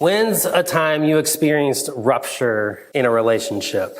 When's a time you experienced rupture in a relationship?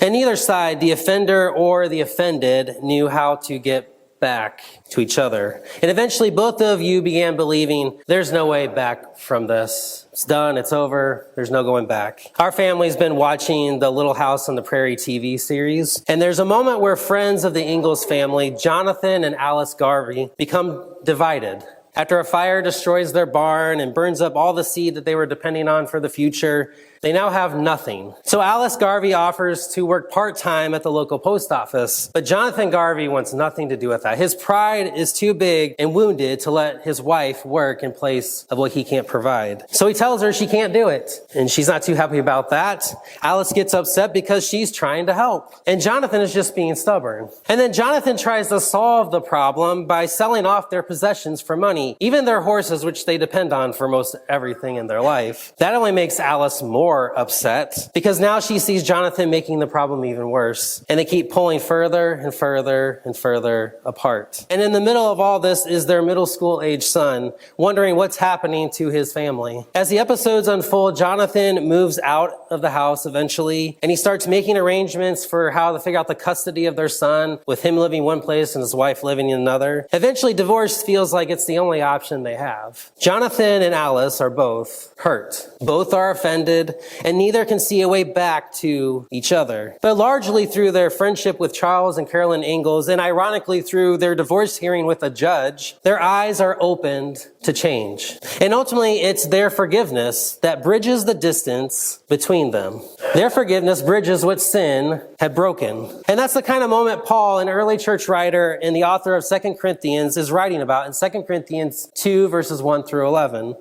And neither side, the offender or the offended, knew how to get back to each other. And eventually both of you began believing there's no way back from this. It's done. It's over. There's no going back. Our family's been watching the Little House on the Prairie TV series. And there's a moment where friends of the Ingalls family, Jonathan and Alice Garvey, become divided. After a fire destroys their barn and burns up all the seed that they were depending on for the future, they now have nothing. So Alice Garvey offers to work part-time at the local post office, but Jonathan Garvey wants nothing to do with that. His pride is too big and wounded to let his wife work in place of what he can't provide. So he tells her she can't do it, and she's not too happy about that. Alice gets upset because she's trying to help, and Jonathan is just being stubborn. And then Jonathan tries to solve the problem by selling off their possessions for money, even their horses, which they depend on for most everything in their life. That only makes Alice more upset because now she sees Jonathan making the problem even worse, and they keep pulling further and further and further apart. And in the middle of all this is their middle school age son, wondering what's happening to his family. As the episodes unfold, Jonathan moves out of the house eventually, and he starts making arrangements for how to figure out the custody of their son, with him living one place and his wife living in another. Eventually, divorce feels like it's the only option they have. Jonathan and Alice are both hurt. Both are offended, and neither can see a way back to each other. But largely through their friendship with Charles and Carolyn Ingalls, and ironically through their divorce hearing with a judge, their eyes are opened to change. And ultimately, it's their forgiveness that bridges the distance between them. Their forgiveness bridges what sin had broken. And that's the kind of moment Paul, an early church writer and the author of 2 Corinthians, is writing about in 2 Corinthians 2, verses 1 through 11.